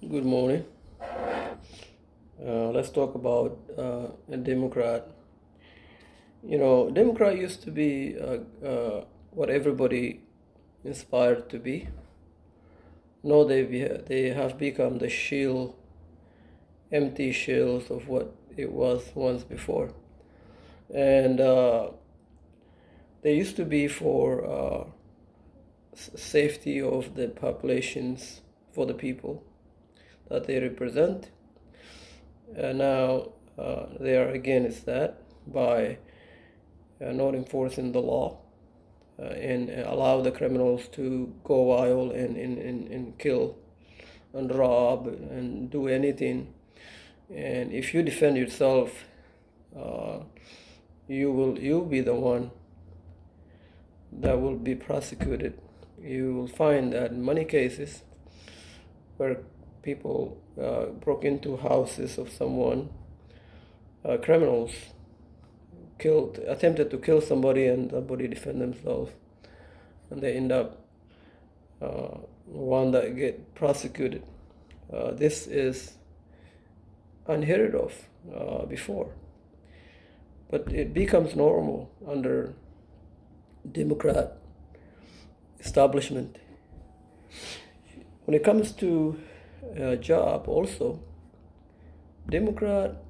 Good morning. Let's talk about a Democrat. Democrat used to be what everybody inspired to be. No, they have become the empty shells of what it was once before. And they used to be for safety of the populations, for the people that they represent. Now they are against that by not enforcing the law and allow the criminals to go wild and kill and rob and do anything. And if you defend yourself, you'll be the one that will be prosecuted. You will find that in many cases where people broke into houses of someone, criminals attempted to kill somebody, and somebody defend themselves, and they end up one that get prosecuted. This is unheard of before, but it becomes normal under Democrat establishment. When it comes to a job, also, Democrat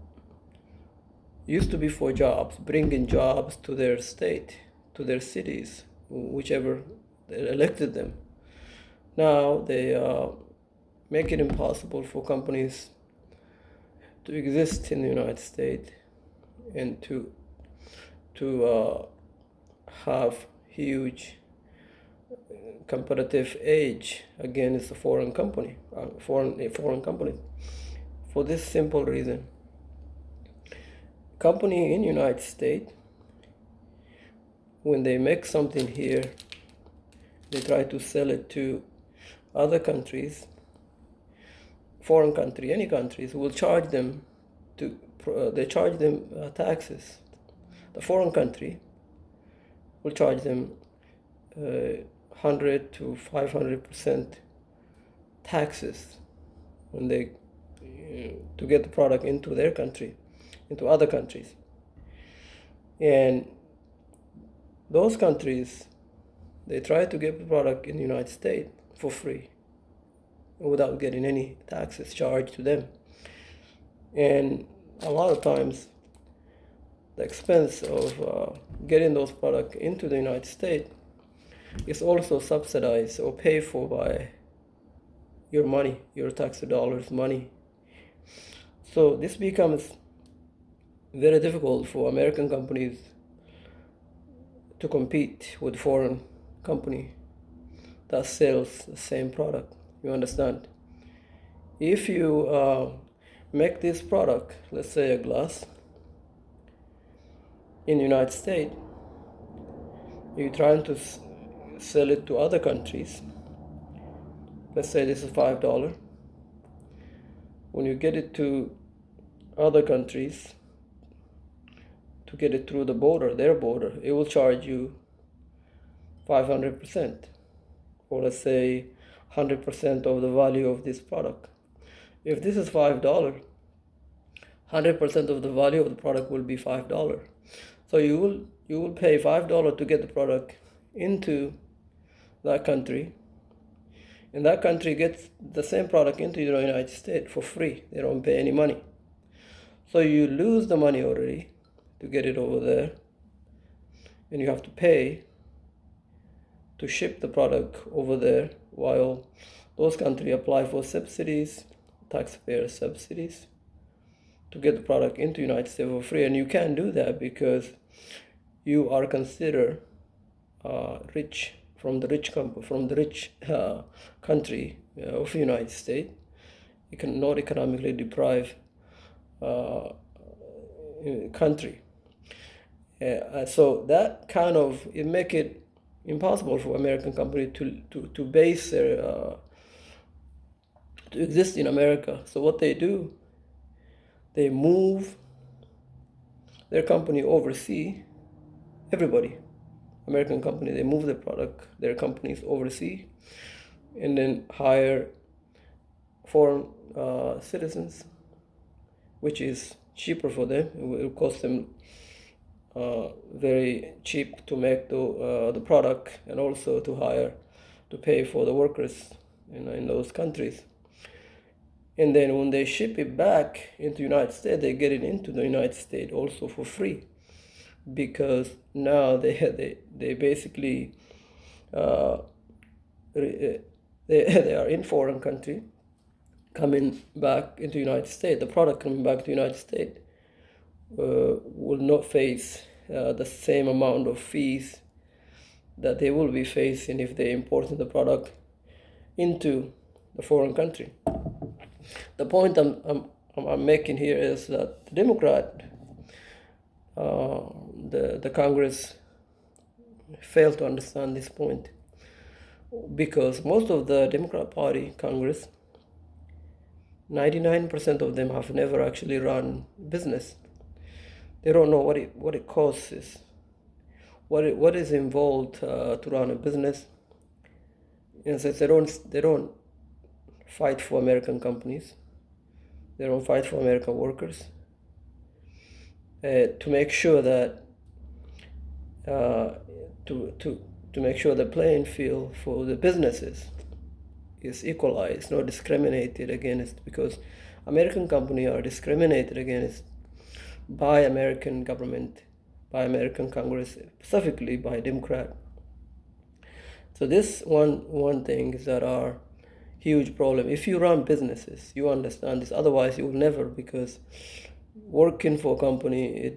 used to be for jobs, bringing jobs to their state, to their cities, whichever they elected them. Now they make it impossible for companies to exist in the United States and to have huge competitive edge against a foreign company, for this simple reason. Company in United States, when they make something here, they try to sell it to other countries, foreign country, any countries will charge them taxes. The foreign country will charge them 100 to 500% taxes when they to get the product into their country, into other countries. And those countries, they try to get the product in the United States for free without getting any taxes charged to them. And a lot of times the expense of getting those products into the United States is also subsidized or paid for by your money, your tax dollars money. So this becomes very difficult for American companies to compete with foreign company that sells the same product. You understand? If you make this product, let's say a glass, in the United States, you're trying to sell it to other countries. Let's say this is $5. When you get it to other countries, to get it through the border, their border, it will charge you 500%, or let's say 100% of the value of this product. If this is $5, 100% of the value of the product will be $5. So you will pay $5 to get the product into that country, and that country gets the same product into the United States for free. They don't pay any money. So you lose the money already to get it over there, and you have to pay to ship the product over there, while those countries apply for subsidies, taxpayer subsidies, to get the product into the United States for free. And you can't do that because you are considered rich, from the rich country of the United States. You cannot economically deprive country. So that kind of, it make it impossible for American company to base their to exist in America. So what they do, they move their company overseas. Everybody, American company, they move their companies overseas, and then hire foreign citizens, which is cheaper for them. It will cost them very cheap to make the product, and also to pay for the workers in those countries. And then when they ship it back into the United States, they get it into the United States also for free, because now they basically they are in foreign country, coming back into the United States. The product coming back to the United States will not face the same amount of fees that they will be facing if they imported the product into the foreign country. The point I'm making here is that the Democrat, the Congress, failed to understand this point, because most of the Democrat Party Congress, 99% of them have never actually run business. They don't know what it costs, what is involved to run a business. And so they don't fight for American companies. They don't fight for American workers to make sure that to make sure the playing field for the businesses is equalized, not discriminated against, because American companies are discriminated against by American government, by American Congress, specifically by Democrat. So this one thing is that are huge problem. If you run businesses, you understand this. Otherwise, you will never, because working for a company,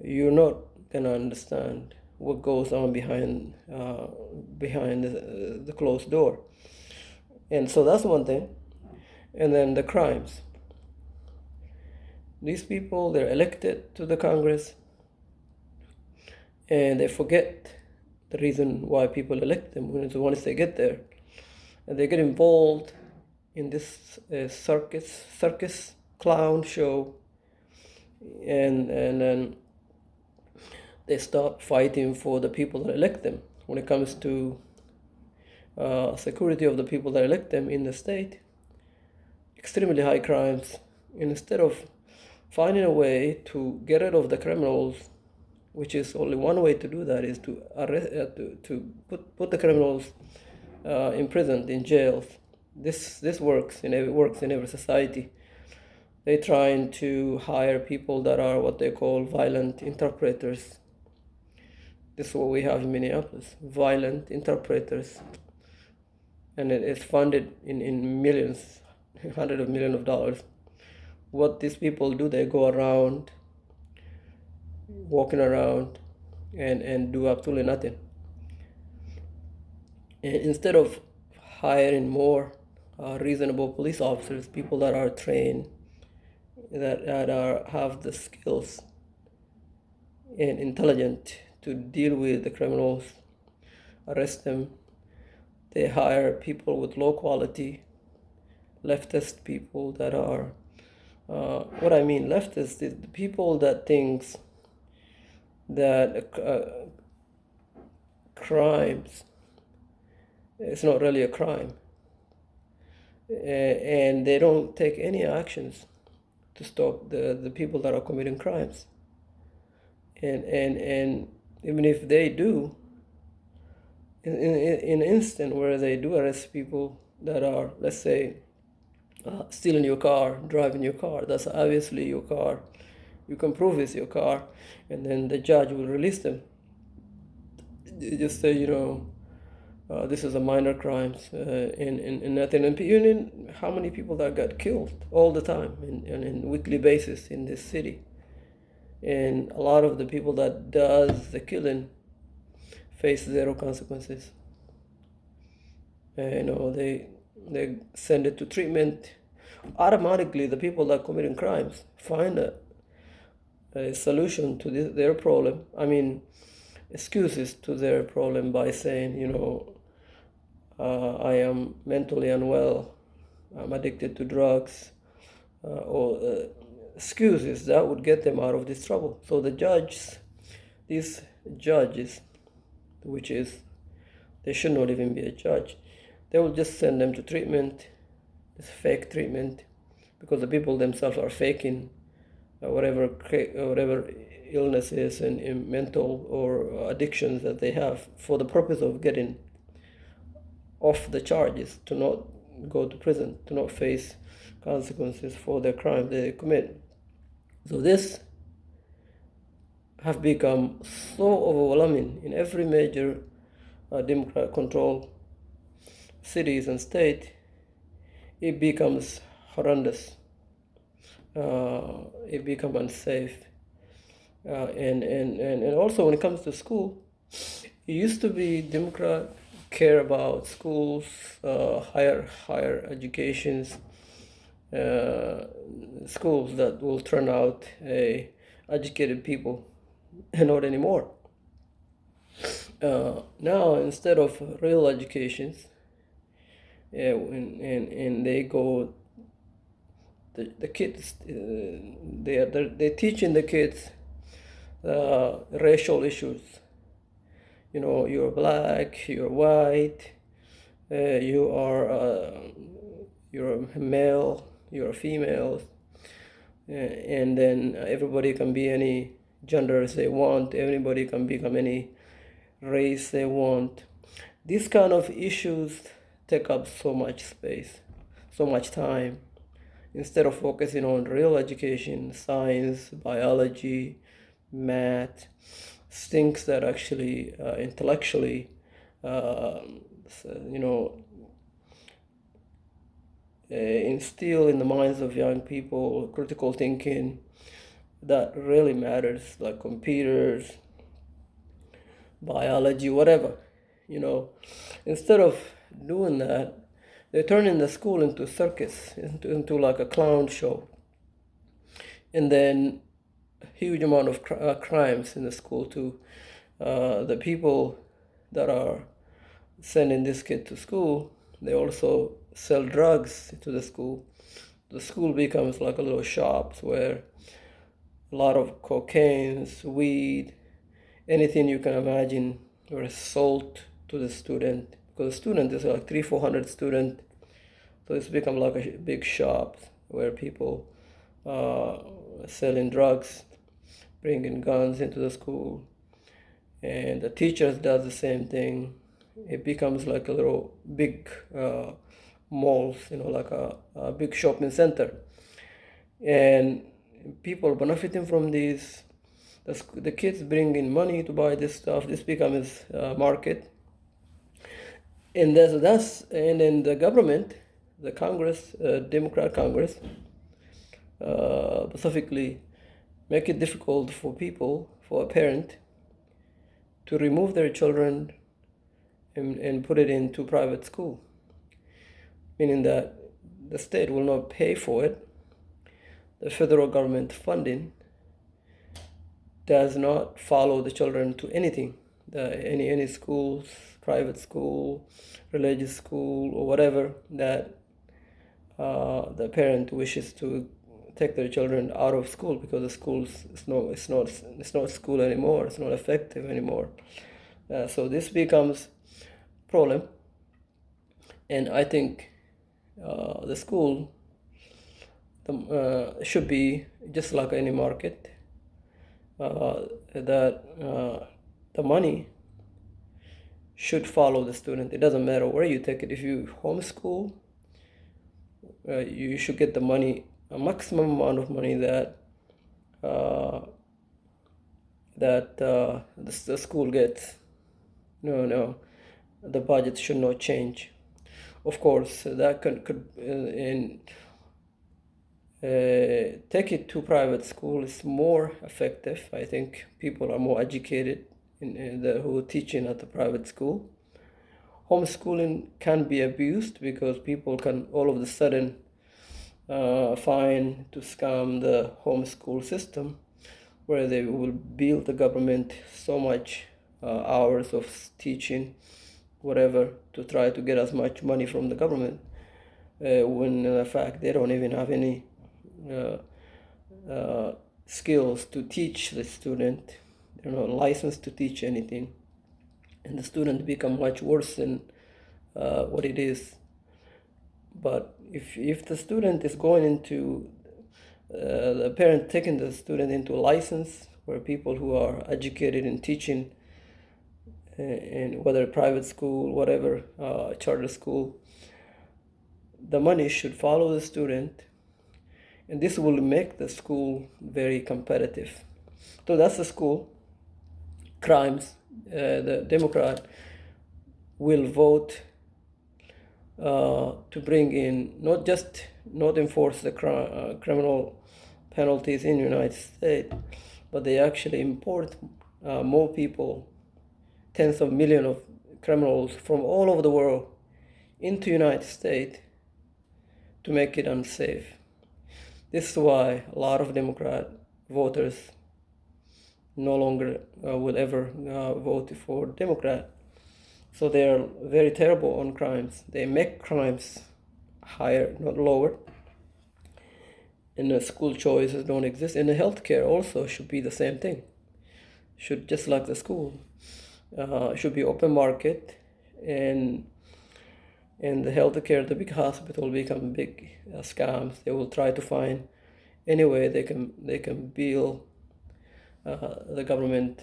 you're not gonna understand what goes on behind the closed door. And so that's one thing. And then the crimes. These people, they're elected to the Congress, and they forget the reason why people elect them once they get there. And they get involved in this circus clown show, and then they stop fighting for the people that elect them. When it comes to security of the people that elect them in the state, extremely high crimes. And instead of finding a way to get rid of the criminals, which is only one way to do that, is to arrest, to put the criminals in prison, in jails. This works in every society. They're trying to hire people that are what they call violent interpreters. This is what we have in Minneapolis, violent interpreters. And it is funded in millions, hundreds of millions of dollars. What these people do, they go around, walking around, and do absolutely nothing. And instead of hiring more reasonable police officers, people that are trained, that have the skills and intelligent to deal with the criminals, arrest them, they hire people with low quality, leftist people that are, what I mean leftist is the people that thinks that crimes, it's not really a crime, and they don't take any actions to stop the people that are committing crimes. And even if they do, in an instant where they do arrest people that are, let's say, stealing your car, driving your car, that's obviously your car, you can prove it's your car, and then the judge will release them. They just say, this is a minor crimes, and nothing. And how many people that got killed all the time in weekly basis in this city, and a lot of the people that does the killing face zero consequences. They send it to treatment. Automatically, the people that are committing crimes find a solution to their problem. I mean, excuses to their problem by saying, I am mentally unwell, I'm addicted to drugs, or excuses that would get them out of this trouble. So these judges, which is, they should not even be a judge, they will just send them to treatment, It's fake treatment because the people themselves are faking whatever illnesses and mental or addictions that they have for the purpose of getting off the charges, to not go to prison, to not face consequences for their crime they commit. So this have become so overwhelming in every major Democrat-controlled cities and state. It becomes horrendous. It becomes unsafe. And also when it comes to school, it used to be Democrat care about schools, higher educations, schools that will turn out educated people, and not anymore. Now instead of real educations, and they go, the kids, they're teaching the kids racial issues. You're black, you're white, you're a male, you're a female, and then everybody can be any gender they want. Everybody can become any race they want. These kind of issues take up so much space, so much time, instead of focusing on real education, science, biology, math, things that actually intellectually, instill in the minds of young people critical thinking that really matters, like computers, biology, whatever. Instead of doing that, they're turning the school into a circus, into like a clown show. And then huge amount of crimes in the school too. The people that are sending this kid to school, they also sell drugs to the school. The school becomes like a little shop where a lot of cocaine, weed, anything you can imagine were sold to the student, because the student is like 300-400 students. So it's become like a big shop where people selling drugs, bringing guns into the school, and the teachers does the same thing. It becomes like a little big malls, like a big shopping center, and people benefiting from these. The kids bring in money to buy this stuff. This becomes a market, and then the government, the Congress, Democrat Congress, specifically make it difficult for a parent to remove their children and put it into private school, meaning that the state will not pay for it. The federal government funding does not follow the children to anything, any schools, private school, religious school, or whatever that the parent wishes to take their children out of school, because the schools it's not school anymore. It's not effective anymore. So this becomes problem, and I think the school should be just like any market. That the money should follow the student. It doesn't matter where you take it. If you homeschool, you should get the money, a maximum amount of money that the school gets. No, the budget should not change. Of course, that could take it to private school is more effective. I think people are more educated who are teaching at the private school. Homeschooling can be abused because people can all of a sudden find to scam the homeschool system, where they will bill the government so much hours of teaching, whatever, to try to get as much money from the government, when in fact they don't even have any skills to teach the student. They're not licensed to teach anything, and the student become much worse than what it is. But if the student is going into the parent taking the student into a license where people who are educated in teaching in whether private school, whatever, charter school, the money should follow the student, and this will make the school very competitive. So that's the school. Crimes, the Democrat will vote to bring in not enforce the criminal penalties in the United States, but they actually import more people, tens of millions of criminals from all over the world into the United States to make it unsafe. This is why a lot of Democrat voters no longer will ever vote for Democrat. So they are very terrible on crimes. They make crimes higher, not lower. And the school choices don't exist. And the healthcare also should be the same thing. Should, just like the school, should be open market, and the healthcare, the big hospital become big scams. They will try to find any way they can bill the government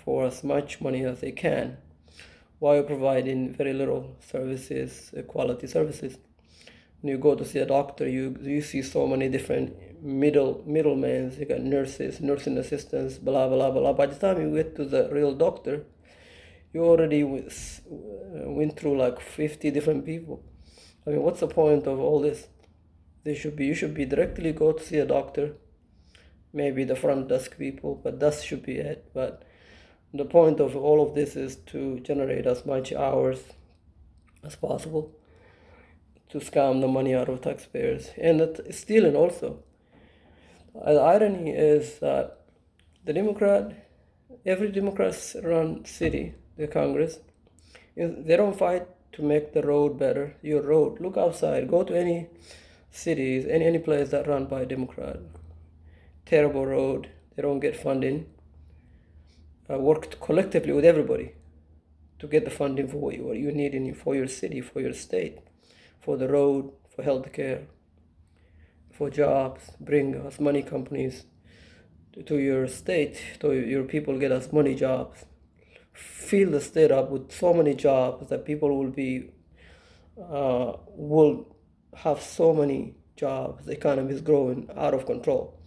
for as much money as they can, while providing very little services, quality services. When you go to see a doctor, you see so many different middlemen. You got nurses, nursing assistants, blah blah blah. By the time you get to the real doctor, you already went through like 50 different people. I mean, what's the point of all this? You should be directly go to see a doctor, maybe the front desk people, but that should be it. But the point of all of this is to generate as much hours as possible, to scam the money out of taxpayers, and stealing also. The irony is that every Democrat-run city, the Congress, they don't fight to make the road better. Your road, look outside, go to any cities, any place that run by Democrat. Terrible road, they don't get funding. Work collectively with everybody to get the funding for what you need for your city, for your state, for the road, for healthcare, for jobs. Bring as many companies to your state, to your people, get as many jobs. Fill the state up with so many jobs that people will have so many jobs. The economy is growing out of control.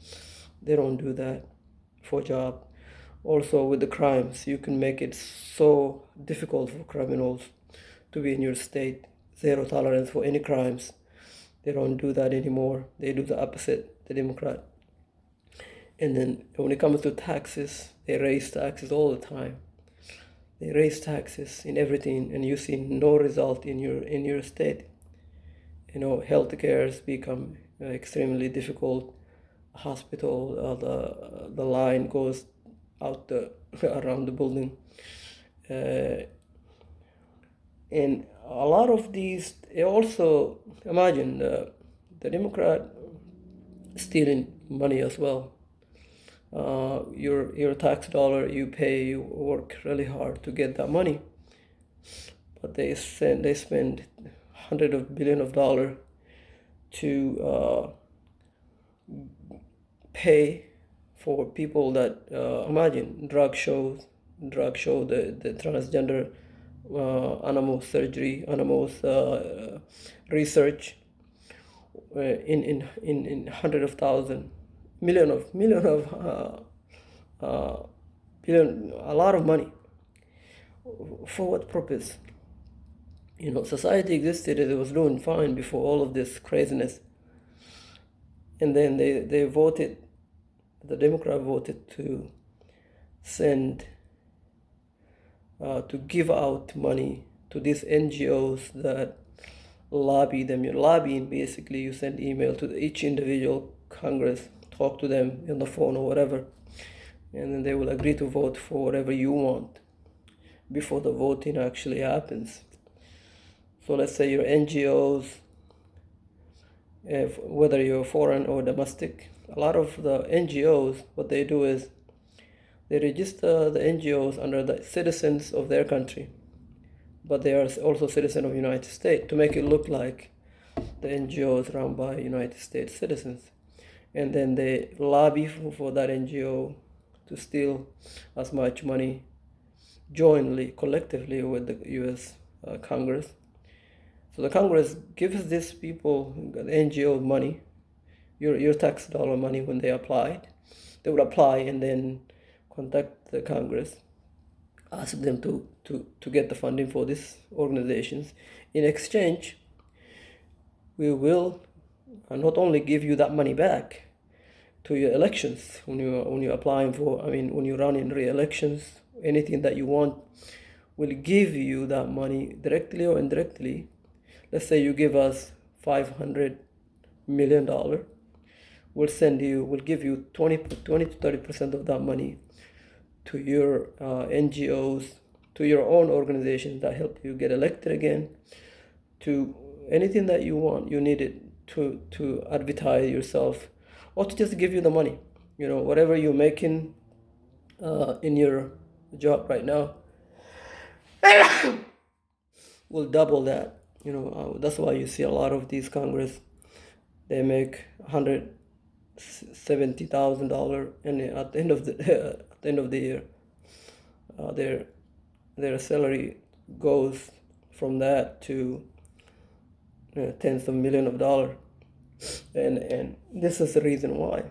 They don't do that for jobs. Also, with the crimes, you can make it so difficult for criminals to be in your state. Zero tolerance for any crimes. They don't do that anymore. They do the opposite, the Democrat. And then when it comes to taxes, they raise taxes all the time. They raise taxes in everything, and you see no result in your state. Healthcare has become extremely difficult. Hospital, the line goes out around the building, and a lot of these. Also, imagine the Democrat stealing money as well. Your tax dollar you pay, you work really hard to get that money, but they spend hundreds of billions of dollars to pay for people that imagine drug show the transgender animal surgery, animals research in hundreds of thousands, million of billion, a lot of money. For what purpose? Society existed, it was doing fine before all of this craziness, and then they voted. The Democrat voted to send, to give out money to these NGOs that lobby them. You're lobbying, basically. You send email to each individual Congress, talk to them on the phone or whatever, and then they will agree to vote for whatever you want before the voting actually happens. So let's say your NGOs, whether you're foreign or domestic, a lot of the NGOs, what they do is they register the NGOs under the citizens of their country, but they are also citizens of the United States to make it look like the NGOs run by United States citizens. And then they lobby for that NGO to steal as much money jointly, collectively with the US Congress. So the Congress gives these people, the NGO money, your tax dollar money when they applied. They would apply and then contact the Congress, ask them to get the funding for these organizations. In exchange, we will not only give you that money back to your elections when you're applying for, when you run in re-elections, anything that you want, will give you that money directly or indirectly. Let's say you give us $500 million, we'll give you 20 to 30% of that money to your NGOs, to your own organizations that help you get elected again, to anything that you want, you need it to advertise yourself, or to just give you the money. Whatever you're making in your job right now, will double that. That's why you see a lot of these Congress, they make $170,000, and at the end of the year, their salary goes from that to tens of millions of dollars, and this is the reason why.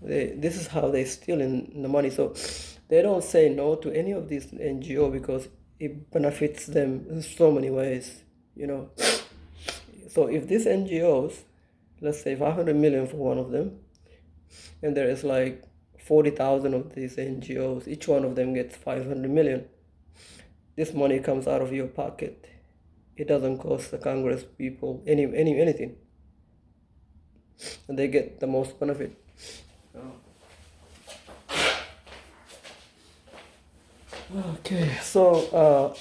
This is how they steal in the money. So they don't say no to any of these NGO because it benefits them in so many ways. So if these NGOs, let's say 500 million for one of them, and there is like 40,000 of these NGOs, each one of them gets 500 million. This money comes out of your pocket. It doesn't cost the Congress people anything, and they get the most benefit. Okay, so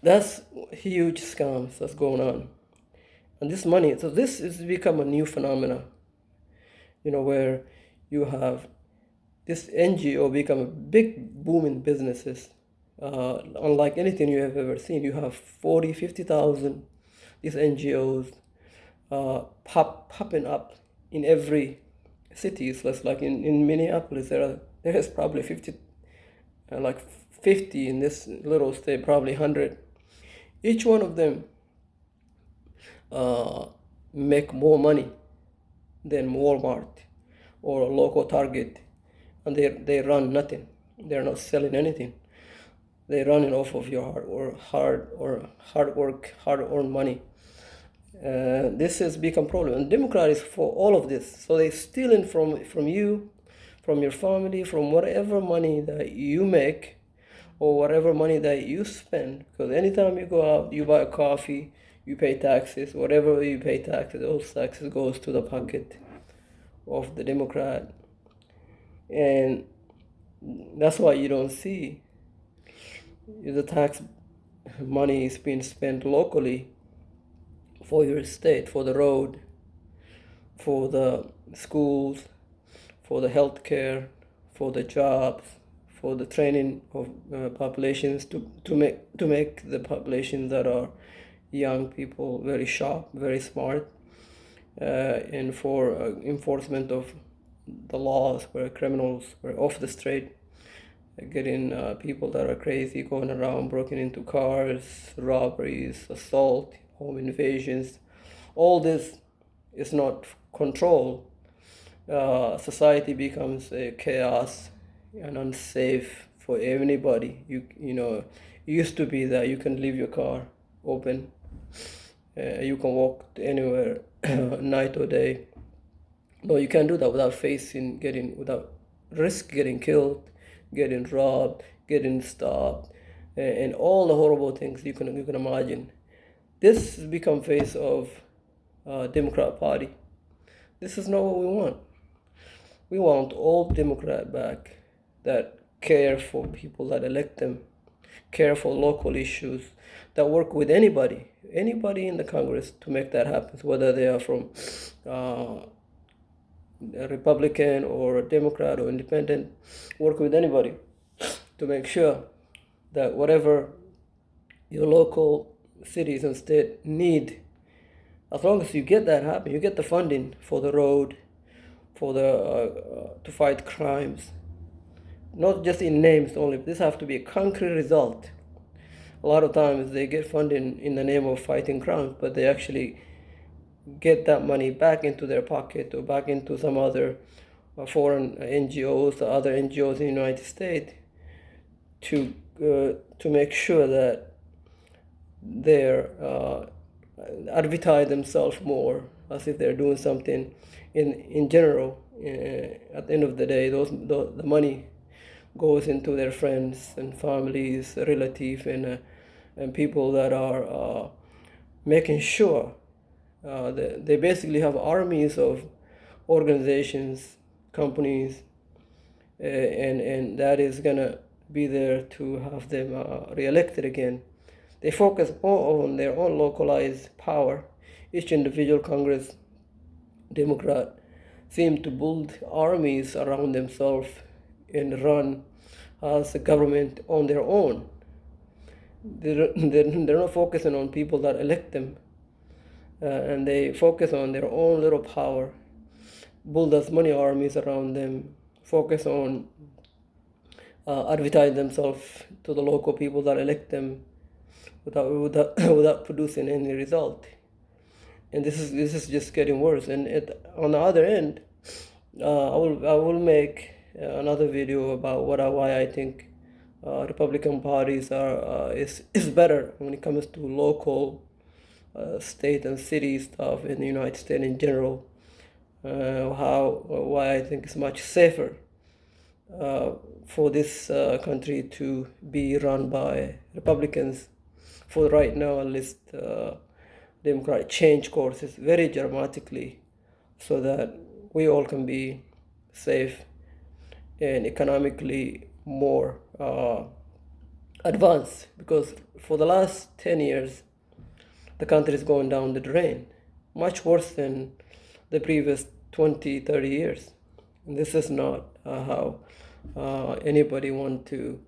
that's huge scams that's going on, and this money. So this has become a new phenomena, where you have this NGO become a big booming businesses, unlike anything you have ever seen. You have 40, 50,000 these NGOs popping up in every city. So it's like in Minneapolis, there is probably 50 in this little state, probably 100. Each one of them make more money than Walmart or a local Target, and they run nothing. They're not selling anything. They're running off of your hard work, hard-earned money. This has become a problem, and Democrat is for all of this. So they're stealing from you, from your family, from whatever money that you make or whatever money that you spend. Because anytime you go out, you buy a coffee, you pay taxes. Whatever you pay taxes, those taxes goes to the pocket of the Democrat. And that's why you don't see the tax money is being spent locally for your state, for the road, for the schools, for the health care, for the jobs, for the training of populations to make the populations that are young people very sharp, very smart, and for enforcement of the laws where criminals were off the street, getting people that are crazy going around, broken into cars, robberies, assault, home invasions. All this is not controlled. Society becomes a chaos and unsafe for anybody. It used to be that you can leave your car open, you can walk anywhere, night or day. No, you can't do that without without risk getting killed, getting robbed, getting stopped, and all the horrible things you can imagine. This has become face of Democrat Party. This is not what we want. We want all Democrat back that care for people that elect them, care for local issues, that work with anybody in the Congress to make that happen, whether they are from a Republican or a Democrat or independent, work with anybody to make sure that whatever your local cities and state need as long as you get that happen, you get the funding for the road, for the to fight crimes, not just in names only. This have to be a concrete result. A lot of times they get funding in the name of fighting crimes, but they actually get that money back into their pocket or back into some other foreign NGOs or other NGOs in the United States to make sure that they're advertise themselves more as if they're doing something in general. At the end of the day, the money goes into their friends and families, relatives, and people that are making sure they basically have armies of organizations, companies, and that is gonna be there to have them reelected again. They focus more on their own localized power. Each individual Congress Democrat seem to build armies around themselves and run as a government on their own. They're not focusing on people that elect them, and they focus on their own little power, build as many armies around them, focus on advertise themselves to the local people that elect them without producing any result. And this is just getting worse. And on the other end, I will make another video about why I think Republican parties is better when it comes to local, state and city stuff in the United States in general. Why I think it's much safer for this country to be run by Republicans. For right now, at least, Democrat change courses very dramatically so that we all can be safe and economically more advanced. Because for the last 10 years, the country is going down the drain, much worse than the previous 20, 30 years. And this is not how anybody want to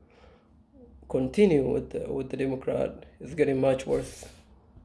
continue with the Democrat. It's getting much worse.